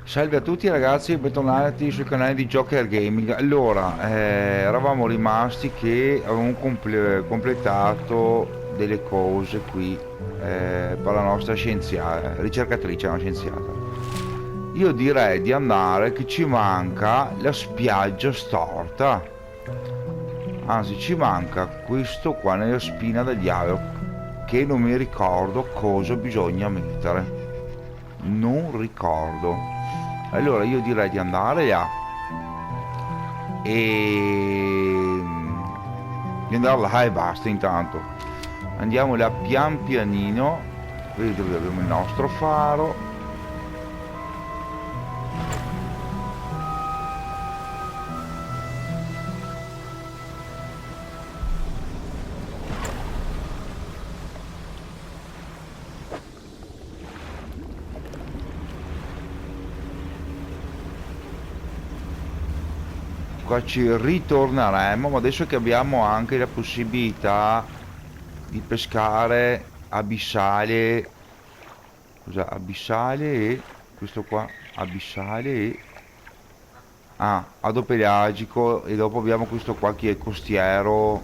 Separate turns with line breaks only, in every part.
Salve a tutti ragazzi e bentornati sul canale di Joker Gaming. Allora, eravamo rimasti che avevamo completato delle cose qui per la nostra scienziata, ricercatrice, una scienziata. Io direi di andare che ci manca la spiaggia storta. Anzi, ci manca questo qua nella spina del diavolo che non mi ricordo cosa bisogna mettere. Non ricordo. Allora io direi di andare là e di andare là e basta. Intanto andiamo là pian pianino. Vedi dove abbiamo il nostro faro. Qua ci ritorneremo, ma adesso che abbiamo anche la possibilità di pescare abissale, scusa, abissale e questo qua, abissale e adopelagico, e dopo abbiamo questo qua che è costiero,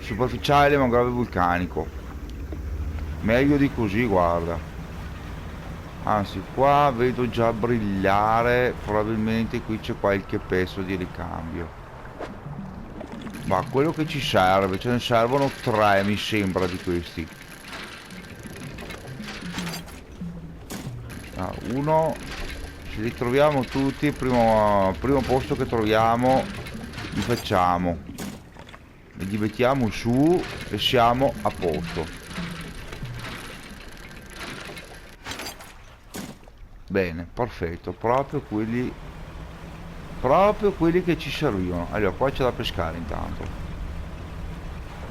superficiale ma grave vulcanico. Meglio di così, guarda. Anzi, qua vedo già brillare, probabilmente qui c'è qualche pezzo di ricambio. Ma quello che ci serve, ce ne servono tre mi sembra di questi. Uno, se li troviamo tutti, primo posto che troviamo li facciamo. Li mettiamo su e siamo a posto. Bene, perfetto, proprio quelli che ci servivano. Allora, qua c'è da pescare intanto.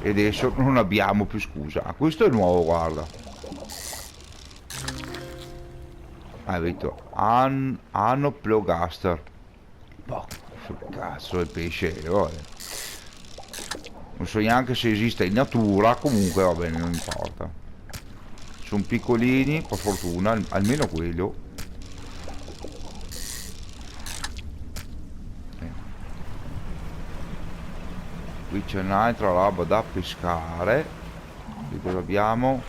E adesso non abbiamo più scusa. Questo è nuovo, guarda. Hai visto? Anoplogaster. Boh, che cazzo è pesce, vabbè. Non so neanche se esiste in natura, comunque va bene, non importa. Sono piccolini, per fortuna, almeno quello. Qui c'è un'altra roba da pescare. Qui cosa abbiamo?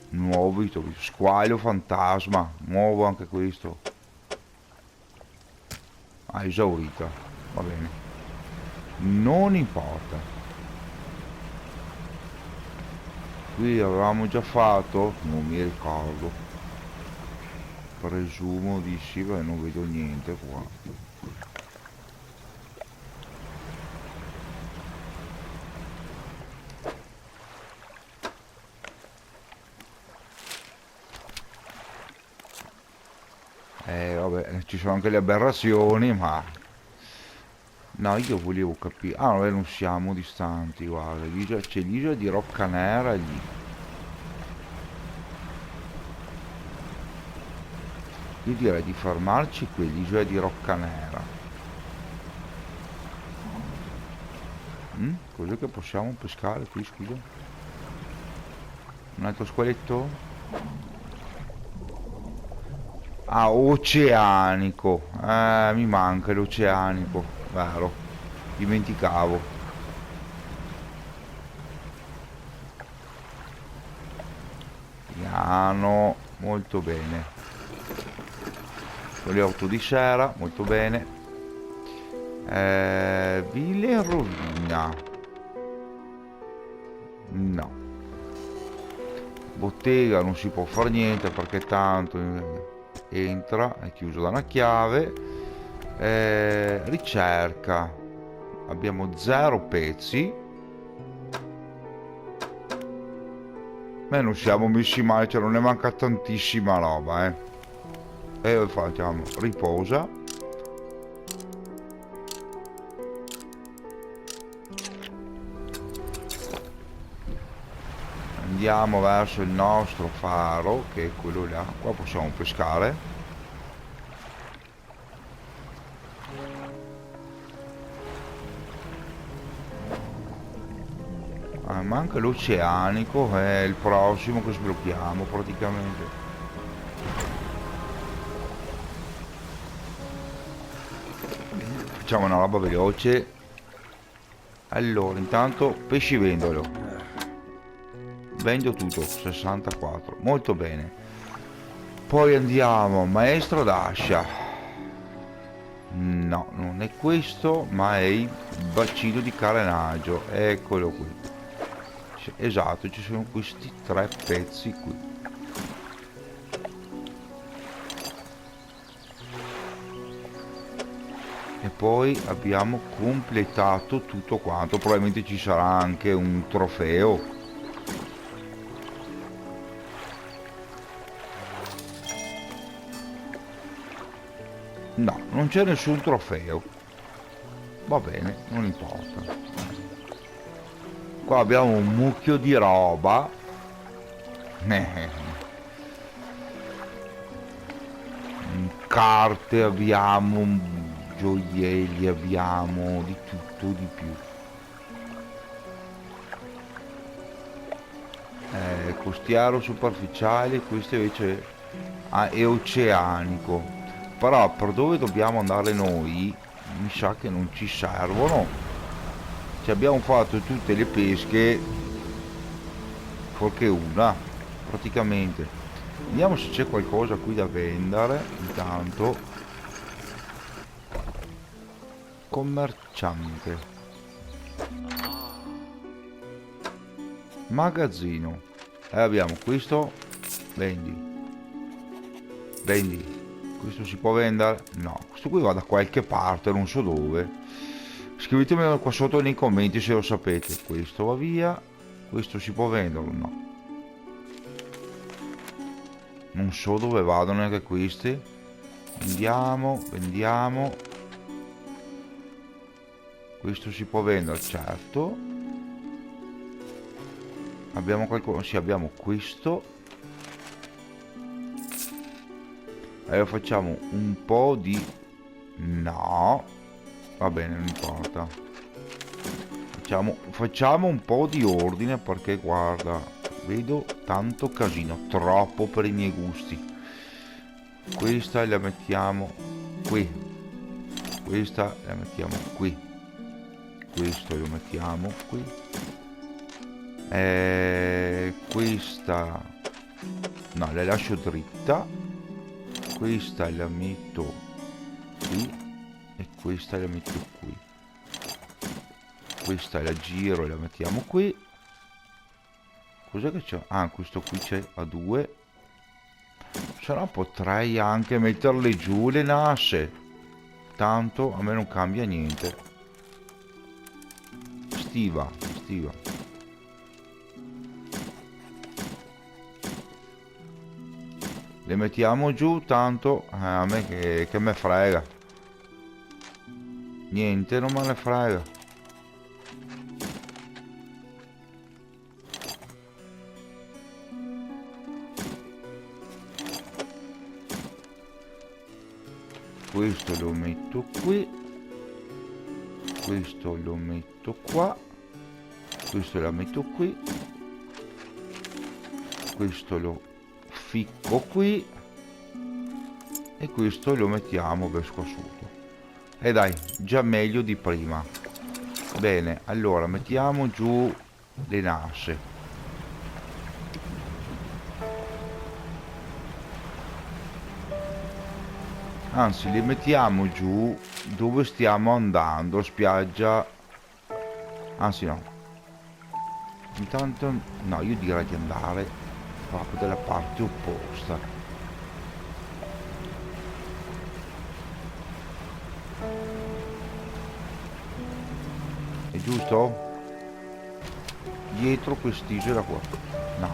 Nuovo squalo fantasma. Nuovo anche questo. Esaurita. Va bene. Non importa. Qui avevamo già fatto. Non mi ricordo. Presumo di sì, perché non vedo niente qua. Vabbè, ci sono anche le aberrazioni, ma... No, io volevo capire... Ah, vabbè, non siamo distanti, guarda. C'è l'isola di Roccanera lì. Io direi di fermarci qui, l'isola di Roccanera. Cos'è che possiamo pescare qui, scusa? Un altro squaletto? Oceanico. Mi manca l'oceanico, vero? Dimenticavo. Piano, molto bene. Oleotto di sera, molto bene. Villa in rovina. No. Bottega non si può fare niente perché tanto entra, è chiuso da una chiave. Ricerca. Abbiamo 0 pezzi. Ma non siamo messi male, cioè non ne manca tantissima roba, E facciamo riposa. Andiamo verso il nostro faro, che è quello là. Qua possiamo pescare. Manca l'oceanico, è il prossimo che sblocchiamo praticamente. Facciamo una roba veloce. Allora, intanto pescivendolo. Vendo tutto, 64. Molto bene. Poi andiamo, maestro d'ascia. No, non è questo, ma è il bacino di carenaggio. Eccolo qui. Esatto, ci sono questi 3 pezzi qui. E poi abbiamo completato tutto quanto. Probabilmente ci sarà anche un trofeo. No, non c'è nessun trofeo. Va bene, non importa. Qua abbiamo un mucchio di roba. Carte abbiamo, gioielli abbiamo, di tutto di più. Costiero superficiale, questo invece è oceanico. Però per dove dobbiamo andare noi mi sa che non ci servono. Ci abbiamo fatto tutte le pesche fuorché una praticamente. Vediamo se c'è qualcosa qui da vendere. Intanto commerciante, magazzino, abbiamo questo. Vendi. Questo si può vendere? No, questo qui va da qualche parte, non so dove. Scrivetemi qua sotto nei commenti se lo sapete. Questo va via. Questo si può vendere? No. Non so dove vadano neanche questi. Vendiamo. Questo si può vendere, certo. Abbiamo qualcosa? Sì, abbiamo questo. Allora facciamo un po' di... No. Va bene, non importa. Facciamo un po' di ordine perché guarda, vedo tanto casino, troppo per i miei gusti. Questa la mettiamo qui. Questa la mettiamo qui. Questo lo mettiamo qui. Questa... No, la lascio dritta. Questa la metto qui e questa la metto qui. Questa la giro e la mettiamo qui. Cos'è che c'è? Ah, questo qui c'è a 2. Se no potrei anche metterle giù le nasse. Tanto a me non cambia niente. Stiva. Le mettiamo giù, tanto a me che me frega. Niente, non me ne frega. Questo lo metto qui. Questo lo metto qua. Questo la metto qui. Questo lo ficco qui e questo lo mettiamo per scosuto. E dai, già meglio di prima. Bene, allora mettiamo giù le nasse. Anzi, le mettiamo giù dove stiamo andando, spiaggia. Anzi no, intanto no, io direi di andare proprio dalla parte opposta. È giusto? Dietro quest'isola qua.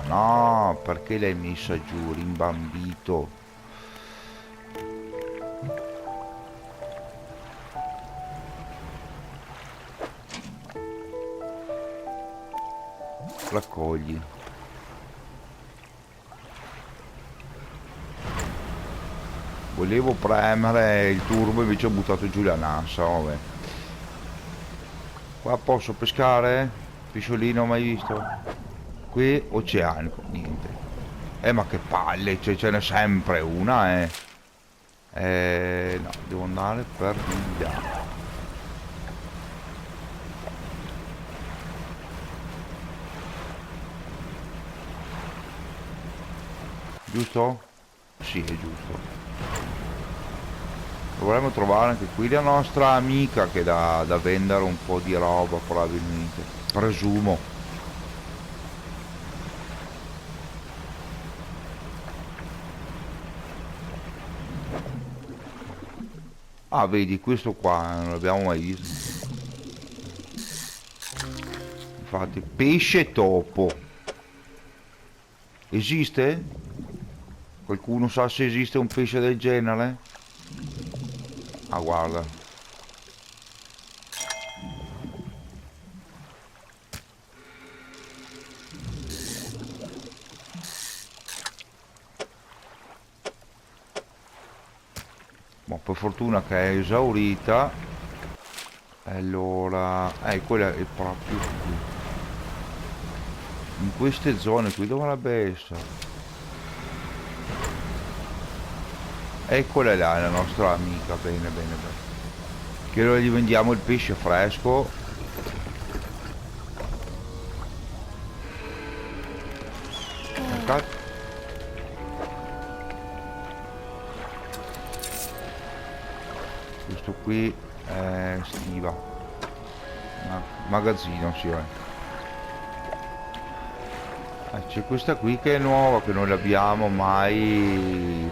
No, perché l'hai messa giù, rimbambito? Raccogli. Volevo premere il turbo, invece ho buttato giù la nassa, vabbè. Qua posso pescare? Pesciolino mai visto? Qui oceanico, niente. Ma che palle, cioè, ce n'è sempre una, no, devo andare per di là. Giusto? Sì, è giusto. Dovremmo trovare anche qui la nostra amica che dà da vendere un po' di roba probabilmente. Presumo. Ah, vedi, questo qua non l'abbiamo mai visto. Infatti, pesce topo. Esiste? Qualcuno sa se esiste un pesce del genere? Ah, guarda. Ma per fortuna che è esaurita. Allora... quella è proprio qui. In queste zone qui dovrebbe essere. Eccola là, la nostra amica. Bene, bene, bene. Che ora gli vendiamo il pesce fresco. Ecco. Questo qui è stiva. Magazzino, sì, c'è questa qui che è nuova, che non l'abbiamo mai,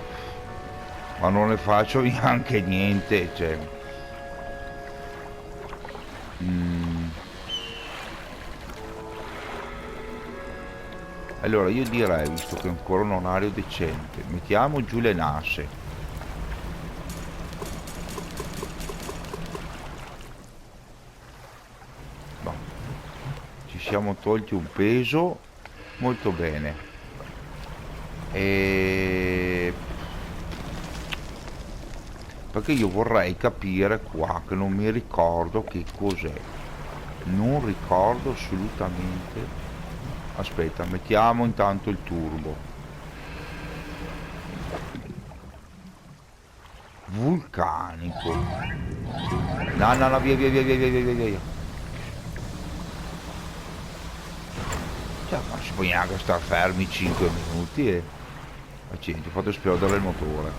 ma non ne faccio neanche niente, cioè. Allora io direi, visto che è ancora un orario decente, mettiamo giù le nasse. Boh. Ci siamo tolti un peso molto bene. Perché io vorrei capire qua, che non mi ricordo che cos'è. Non ricordo assolutamente. Aspetta, mettiamo intanto il turbo. Vulcanico. No, no, no, via, via, via, via, via, via, via. Cioè, ma si può neanche star fermi 5 minuti e... Accidenti, ho fatto esplodere il motore.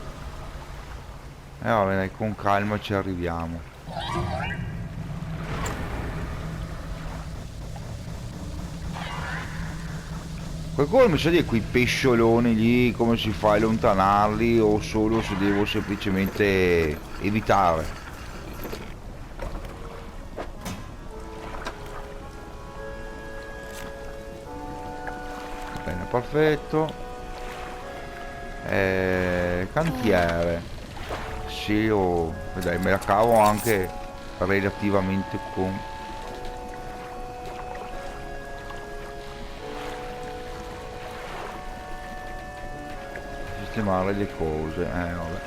Vabbè, dai, con calma ci arriviamo. Qualcuno mi sa di quei pescioloni lì, come si fa a allontanarli o solo se devo semplicemente evitare. Bene, perfetto. Cantiere. Sì, dai, me la cavo anche relativamente con... sistemare le cose, vabbè.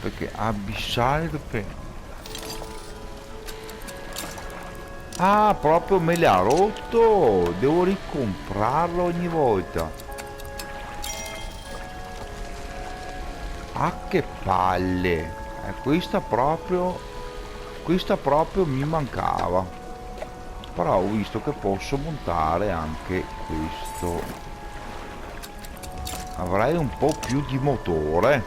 Perché abissale perché... Ah, proprio me l'ha rotto! Devo ricomprarlo ogni volta. Ah, che palle! Questa proprio mi mancava. Però ho visto che posso montare anche questo. Avrei un po' più di motore.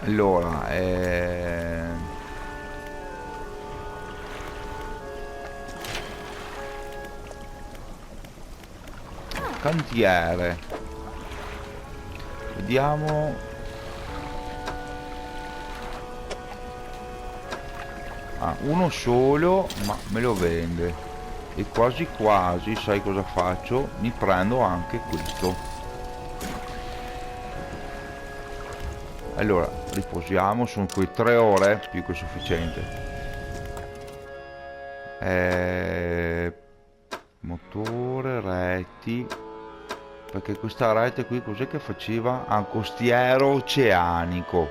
Allora, cantiere. Vediamo. Uno solo, ma me lo vende. E quasi quasi, sai cosa faccio? Mi prendo anche questo. Allora, riposiamo, sono quei 3 ore, più che sufficiente. Motore, reti, perché questa rete qui cos'è che faceva? Ah, costiero oceanico.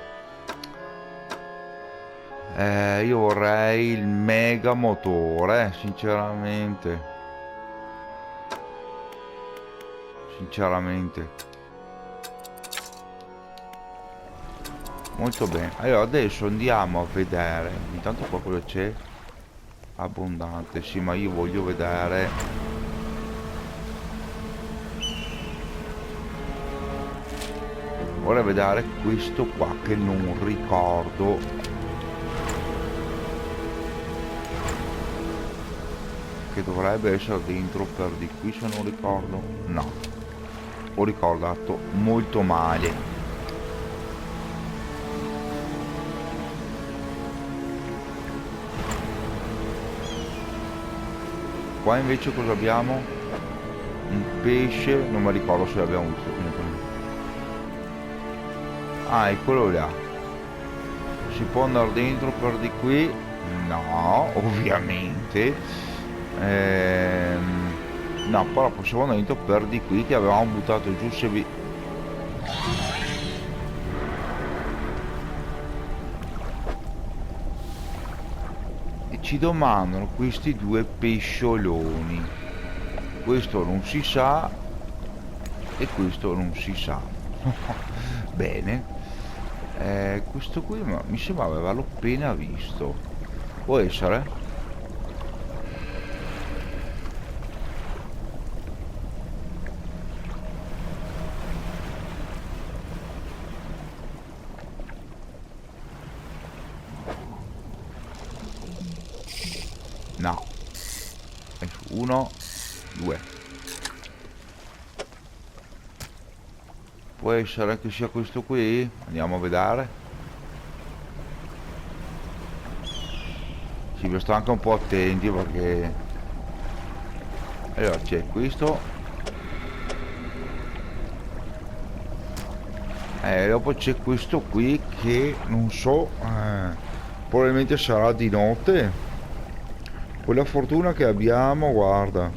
Io vorrei il mega motore, sinceramente. Molto bene. Allora adesso andiamo a vedere. Intanto qua cosa c'è? Abbondante. Sì, ma io voglio vedere. Vorrei vedere questo qua che non ricordo. Che dovrebbe essere dentro per di qui, se non ricordo. No, ho ricordato molto male. Qua invece cosa abbiamo? Un pesce, non mi ricordo se l'abbiamo visto comunque. Ah, è quello là. Si può andare dentro per di qui? No, ovviamente. No, però possiamo andare dentro per di qui, che avevamo buttato giù se vi... E ci domandano questi due pescioloni. Questo non si sa e questo non si sa. Bene. Questo qui mi sembrava averlo appena visto. Può essere? No. Uno, due. Può essere che sia questo qui? Andiamo a vedere. Sì, vi sto anche un po' attenti perché... Allora c'è questo. Dopo c'è questo qui che non so, probabilmente sarà di notte. Con la fortuna che abbiamo, guarda,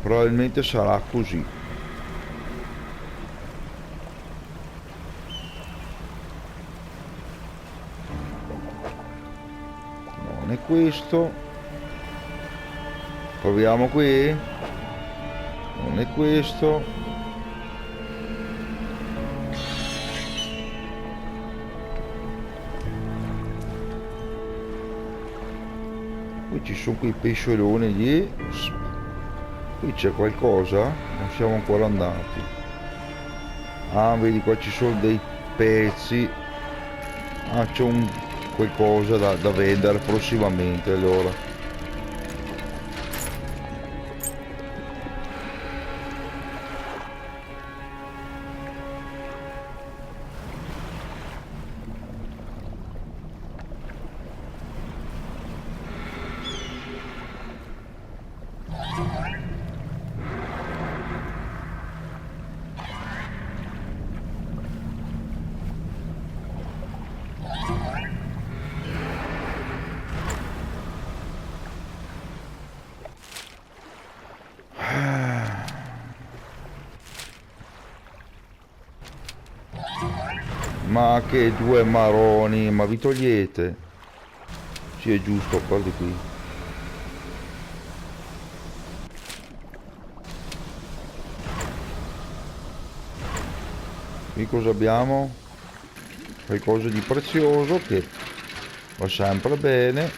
probabilmente sarà così. Non è questo. Proviamo qui. Non è questo. Qui ci sono quei pescioloni lì. Qui c'è qualcosa? Non siamo ancora andati. Ah, vedi qua ci sono dei pezzi. Ah, c'è un qualcosa da vendere prossimamente allora. Ma che due maroni, ma vi togliete? Sì, è giusto, guardi qui. Qui cosa abbiamo? Qualcosa di prezioso che va sempre bene.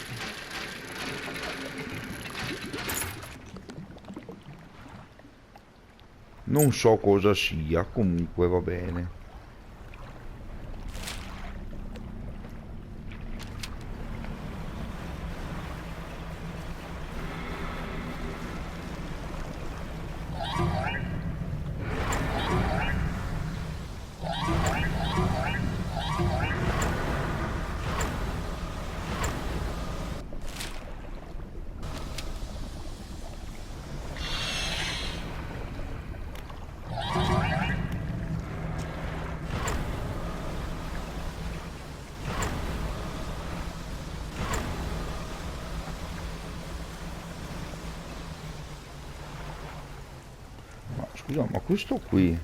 Non so cosa sia, comunque va bene. Scusa, ma questo qui...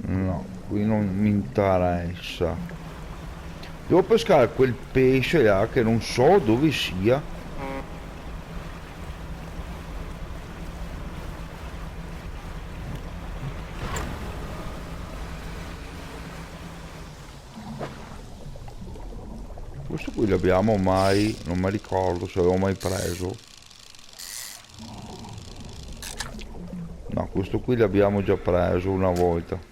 No, qui non mi interessa. Devo pescare quel pesce là che non so dove sia. Questo qui l'abbiamo mai... non mi ricordo se l'avevo mai preso. No, questo qui l'abbiamo già preso una volta.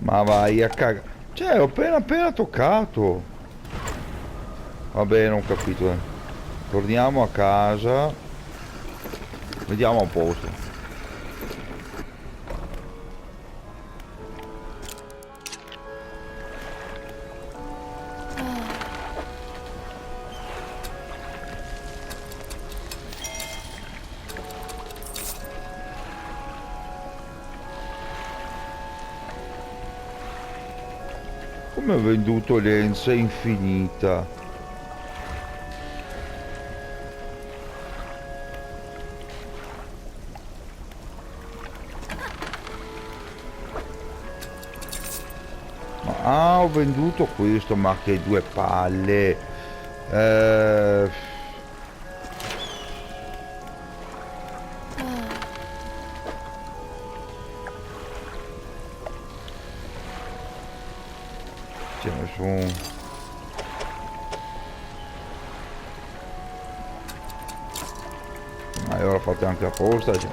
Ma vai a cagare. Cioè, ho appena toccato. Vabbè, non ho capito. Torniamo a casa. Vediamo a posto. Come ho venduto lenza infinita? Ah, ho venduto questo, ma che due palle. Ce ne sono. Ma io l'ho fatto anche apposta. Cioè.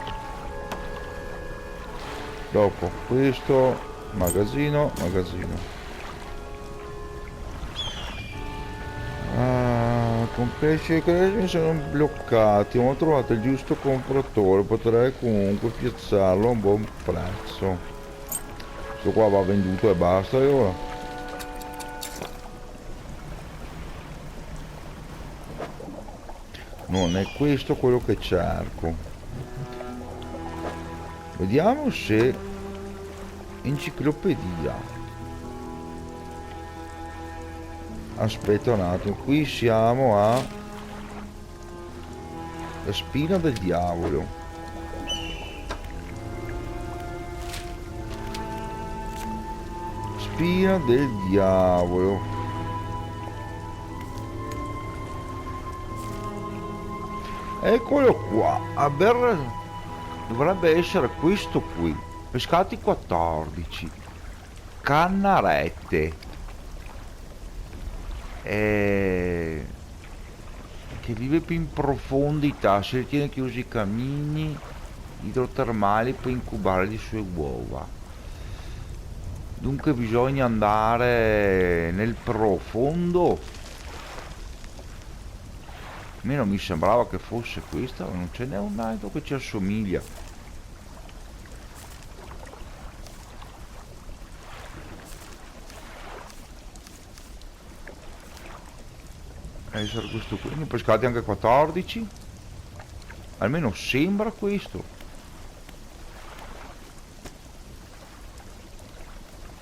Dopo questo, magazzino. Con pesce e crespi sono bloccati, ho trovato il giusto compratore, potrei comunque piazzarlo a un buon prezzo. Questo qua va venduto e basta e ora. Non è questo quello che cerco. Vediamo se enciclopedia. Aspetta un attimo, qui siamo a la spina del diavolo. Spina del diavolo. Eccolo qua. Dovrebbe essere questo qui. Pescati 14. Cannarette. Che vive più in profondità, si ritiene che usi camini idrotermali per incubare le sue uova. Dunque bisogna andare nel profondo. A me non mi sembrava che fosse questa, non ce n'è un altro che ci assomiglia. Essere questo qui, ne ho pescati anche 14. Almeno sembra questo.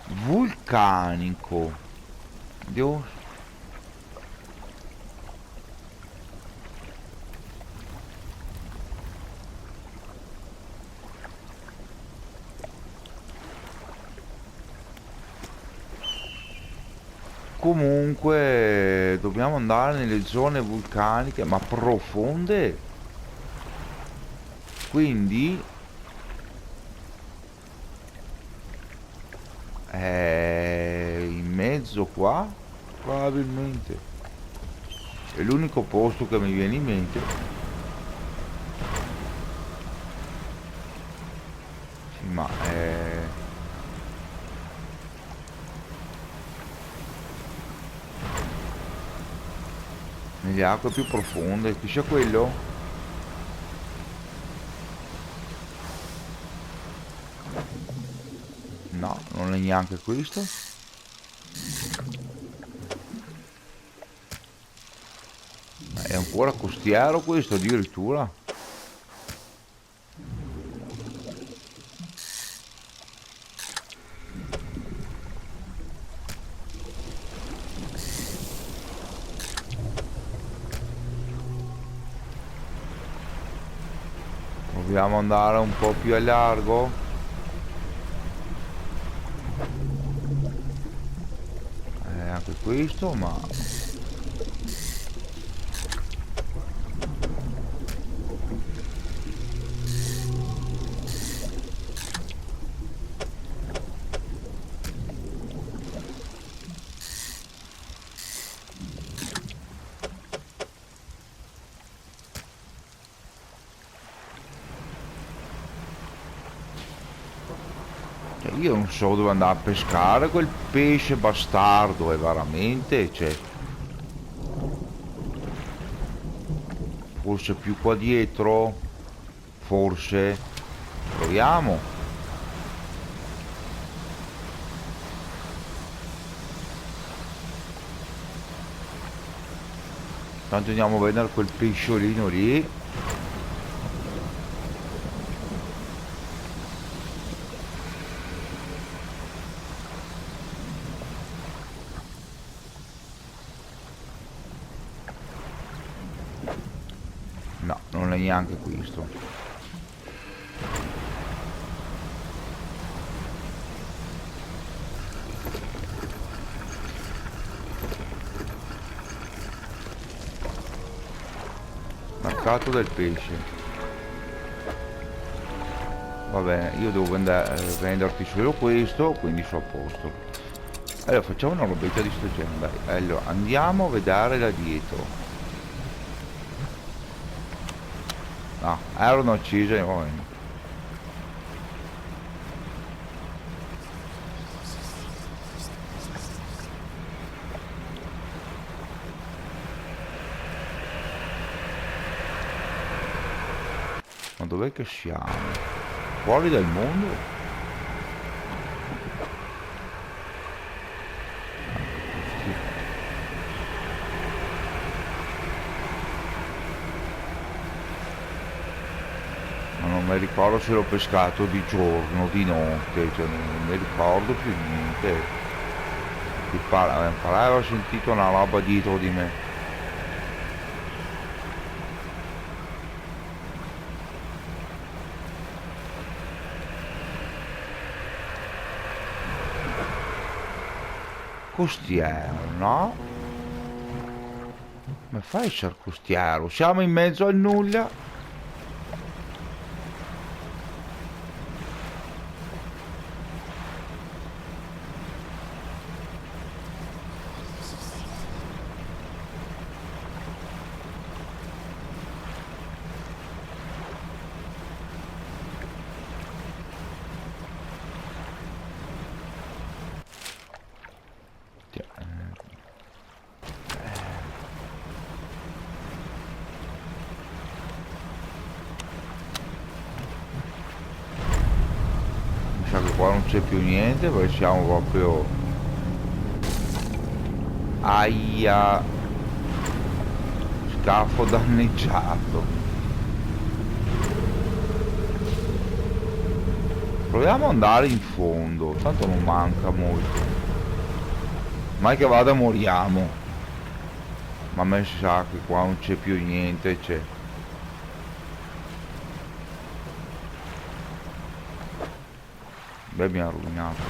Vulcanico. Dio. comunque dobbiamo andare nelle zone vulcaniche ma profonde, quindi in mezzo qua probabilmente è l'unico posto che mi viene in mente. Sì, ma nelle acque più profonde, chi sia quello? No, non è neanche questo. Ma è ancora costiero questo addirittura. Proviamo ad andare un po' più a largo. Anche questo, ma cioè, io non so dove andare a pescare quel pesce bastardo, è veramente, cioè, forse più qua dietro, forse, proviamo. Tanto andiamo a vedere quel pesciolino lì. No, non è neanche questo. Mercato del pesce. Va bene, io devo venderti solo questo, quindi sono a posto. Allora facciamo una robetta di sto genere, dai. Allora andiamo a vedere da dietro. No, erano accese, va bene. Ma dov'è che siamo? Fuori dal mondo? Ma non mi ricordo se l'ho pescato di giorno, di notte, cioè non mi ricordo più niente. Pareva ho sentito una roba dietro di me. Costiero, no? Ma fai essere costiero? Siamo in mezzo al nulla. Cioè, mi sa che qua non c'è più niente perché siamo proprio... Aia! Scafo danneggiato. Proviamo ad andare in fondo, tanto non manca molto. Mai che vada moriamo. Ma a me si sa che qua non c'è più niente, c'è. Beh, mi ha rovinato.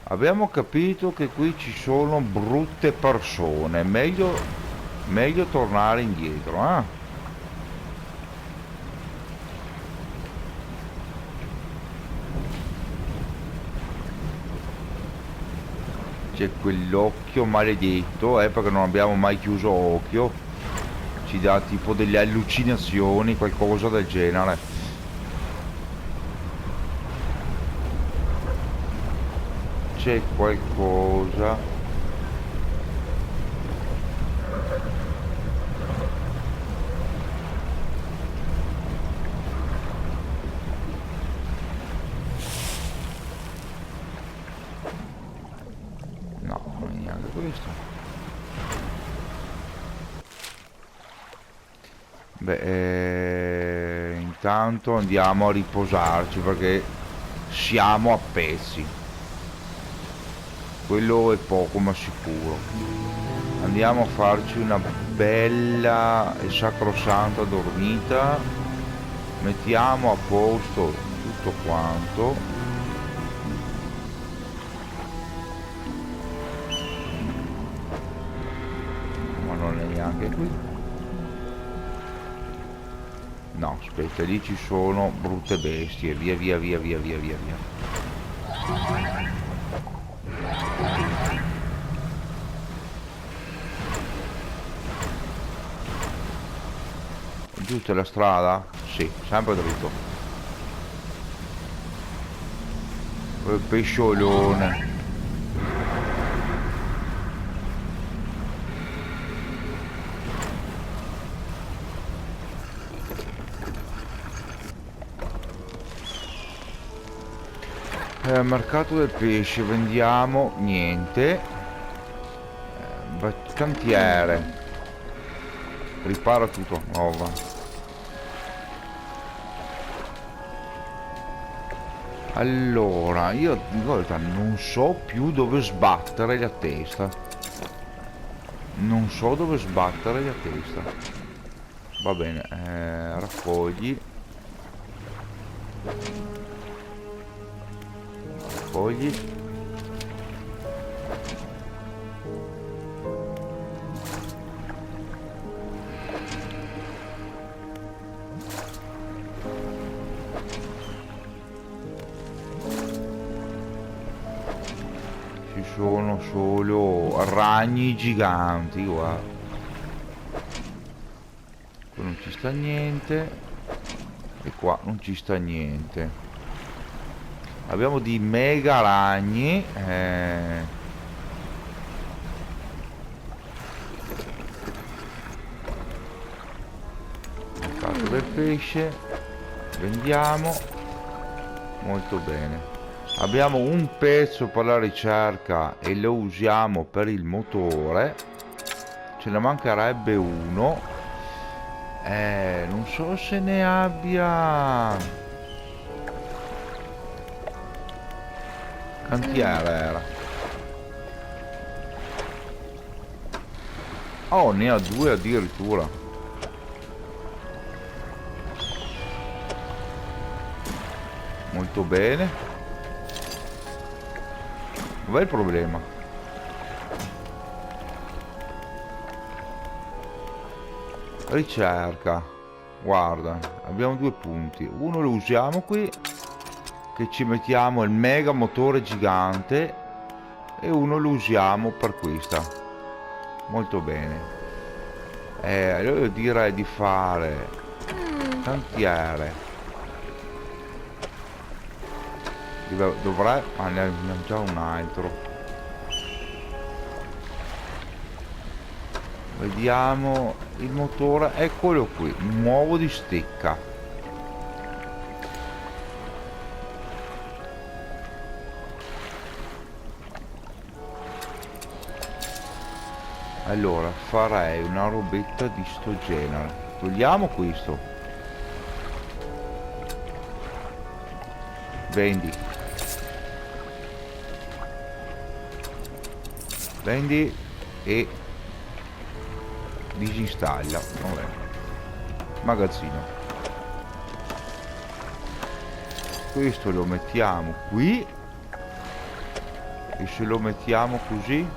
Abbiamo capito che qui ci sono brutte persone. Meglio tornare indietro, eh? C'è quell'occhio maledetto, perché non abbiamo mai chiuso occhio. Ci dà tipo delle allucinazioni, qualcosa del genere. C'è qualcosa. No, non è neanche questo. Beh, intanto andiamo a riposarci perché siamo a pezzi. Quello è poco ma sicuro. Andiamo a farci una bella e sacrosanta dormita. Mettiamo a posto tutto quanto. Ma non è neanche qui. No, aspetta, lì ci sono brutte bestie. Via via via via via via via. Giusta la strada? Sì, sempre dritto. Quel pesciolone. Mercato del pesce, vendiamo niente. Cantiere. Ripara tutto, nuova. Allora, io di volta non so più dove sbattere la testa. Non so dove sbattere la testa. Va bene, raccogli. Raccogli. Sono solo ragni giganti, guarda. Qui non ci sta niente. E qua non ci sta niente. Abbiamo di mega ragni. Mercato del pesce. Vendiamo. Molto bene. Abbiamo un pezzo per la ricerca e lo usiamo per il motore. Ce ne mancherebbe uno. Non so se ne abbia. Cantiere era. Oh, ne ha due addirittura. Molto bene. Dov'è il problema? Ricerca. Guarda, abbiamo due punti. Uno lo usiamo qui, che ci mettiamo il mega motore gigante, e uno lo usiamo per questa. Molto bene. Allora io direi di fare cantiere. Dovrei... ma ne abbiamo già un altro. Vediamo il motore, eccolo qui, nuovo di stecca. Allora farei una robetta di sto genere. Togliamo questo. Vendi. Vendi e disinstalla. Vabbè. Magazzino. Questo lo mettiamo qui. E se lo mettiamo così,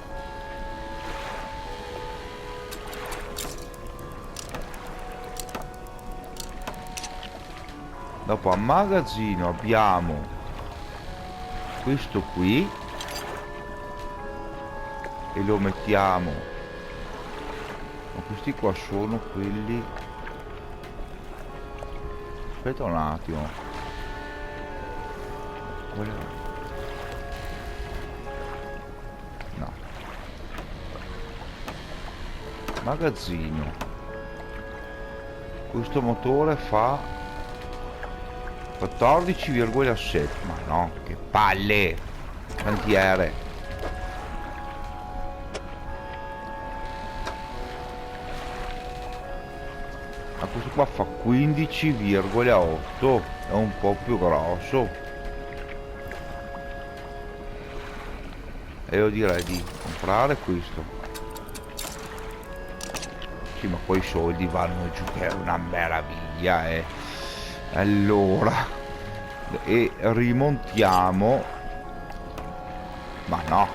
dopo a magazzino abbiamo questo qui e lo mettiamo, ma questi qua sono quelli, aspetta un attimo, no, magazzino, questo motore fa 14,7, ma no, che palle, cantiere. Ma questo qua fa 15,8, è un po' più grosso. E io direi di comprare questo. Sì, ma poi i soldi vanno giù, che è una meraviglia, Allora, e rimontiamo, ma no,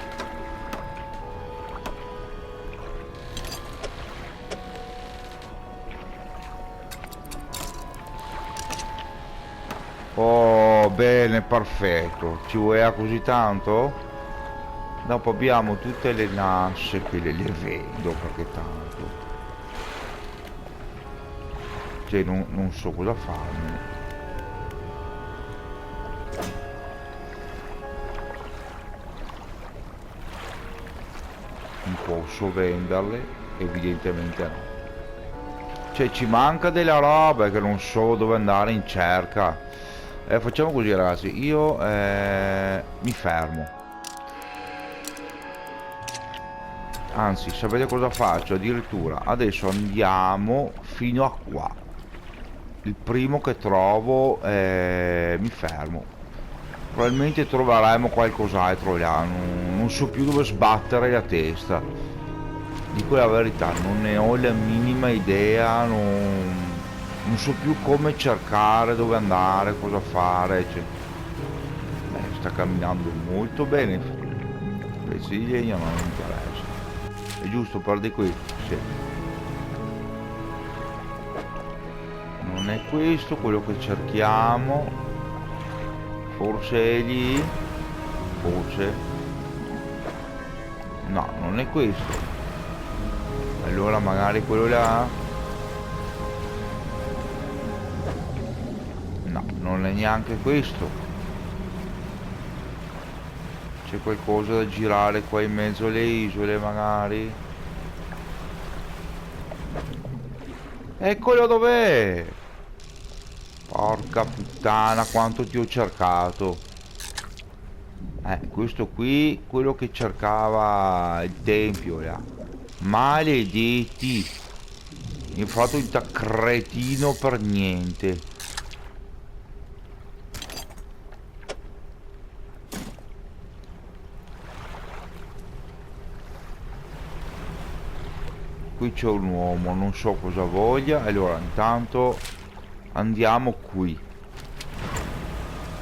oh bene, perfetto, ci vuoi così tanto? Dopo abbiamo tutte le nasse che le vendo, perché tanto, cioè non so cosa farne. Non posso venderle, evidentemente no. Cioè ci manca della roba che non so dove andare in cerca. Facciamo così ragazzi, io mi fermo. Anzi, sapete cosa faccio? Addirittura adesso andiamo fino a qua. Il primo che trovo mi fermo. Probabilmente troveremo qualcos'altro là, non so più dove sbattere la testa. Dico la verità, non ne ho la minima idea, non so più come cercare, dove andare, cosa fare. Cioè, sta camminando molto bene. Pezzi di legno non mi interessa. È giusto per di qui? Sì. Non è questo quello che cerchiamo. Forse è lì, forse no, non è questo, allora magari quello là, no, non è neanche questo, c'è qualcosa da girare qua in mezzo alle isole magari, eccolo dov'è. Porca puttana, quanto ti ho cercato. Questo qui, quello che cercava il tempio là. Maledetti. Mi ho fatto il cretino per niente. Qui c'è un uomo, non so cosa voglia. Allora, intanto andiamo qui,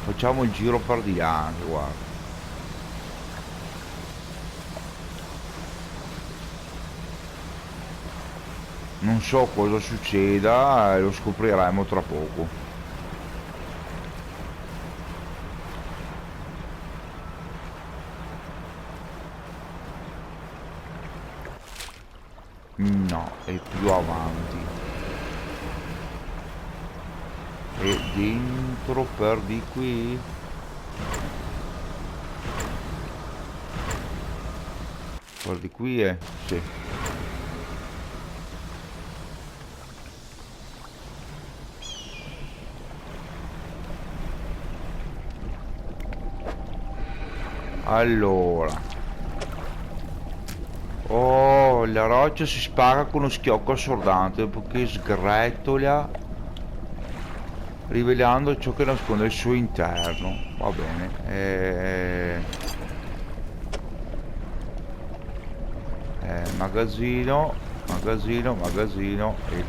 facciamo il giro per di là anche, guarda. Non so cosa succeda, lo scopriremo tra poco. No, è più avanti. E dentro per di qui? Per di qui è? Sì. Allora. Oh, la roccia si spara con uno schiocco assordante perché sgretola, rivelando ciò che nasconde il suo interno. Va bene. Magazzino, magazzino, magazzino e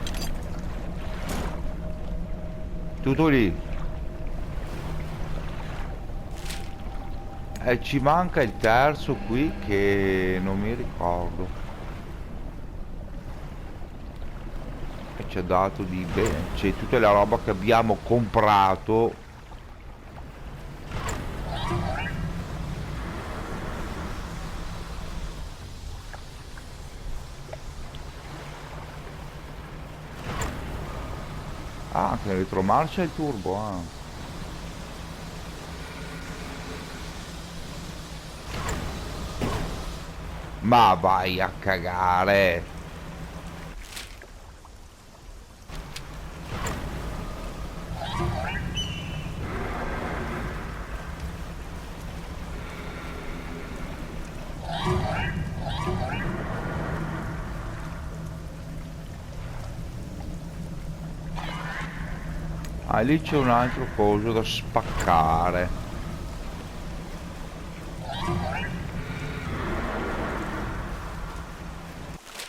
tutto lì. Ci manca il terzo qui che non mi ricordo. E ci ha dato di bene. C'è tutta la roba che abbiamo comprato. Ah, anche nel retromarcia il turbo, ah. Ma vai a cagare. Ah, lì c'è un altro coso da spaccare.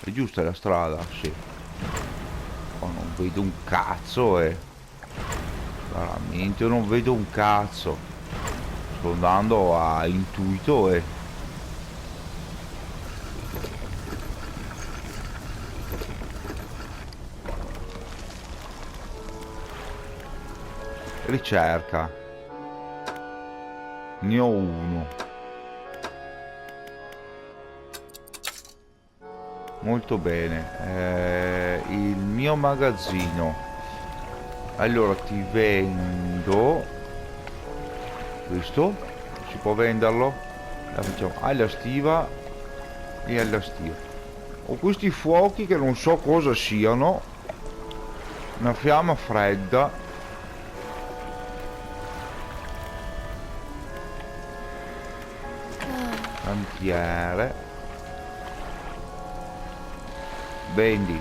È giusta la strada? Sì. Oh, non vedo un cazzo, veramente non vedo un cazzo. Sto andando a intuito, Ricerca. Ne ho uno. Molto bene. Il mio magazzino. Allora ti vendo questo. Si può venderlo? La facciamo alla stiva e alla stiva. Ho questi fuochi che non so cosa siano. Una fiamma fredda. Cantiere. Vendi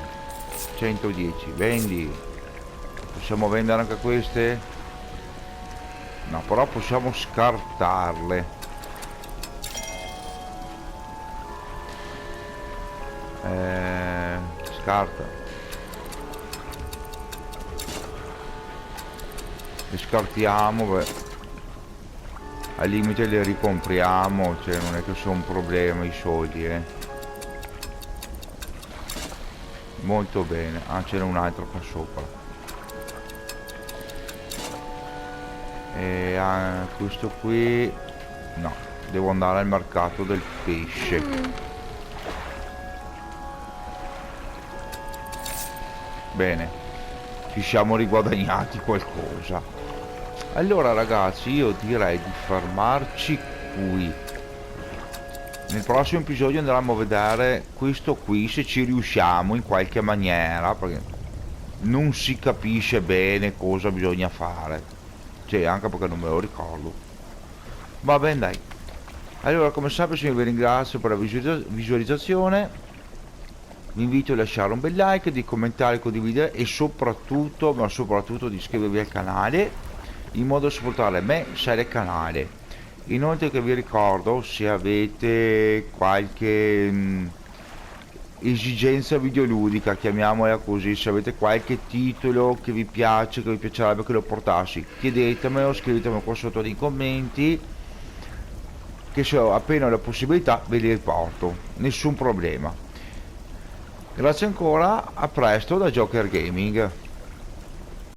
110. Vendi. Possiamo vendere anche queste? No, però possiamo scartarle. Scarta. Le scartiamo, beh. Al limite le ricompriamo, cioè non è che sono un problema i soldi, Molto bene. Ah, c'era un altro qua sopra. E questo qui no, devo andare al mercato del pesce. Bene, ci siamo riguadagnati qualcosa. Allora ragazzi, io direi di fermarci qui. Nel prossimo episodio andremo a vedere questo qui, se ci riusciamo in qualche maniera, perché non si capisce bene cosa bisogna fare, cioè anche perché non me lo ricordo. Va bene, dai. Allora, come sempre, vi ringrazio per la visualizzazione. Vi invito a lasciare un bel like, di commentare, condividere e soprattutto, ma soprattutto di iscrivervi al canale in modo da supportare me, Sele il canale. Inoltre che vi ricordo, se avete qualche esigenza videoludica, chiamiamola così, se avete qualche titolo che vi piace, che vi piacerebbe che lo portassi, chiedetemelo, scrivetemelo qua sotto nei commenti, che se ho appena la possibilità ve li riporto, nessun problema. Grazie ancora, a presto da Joker Gaming.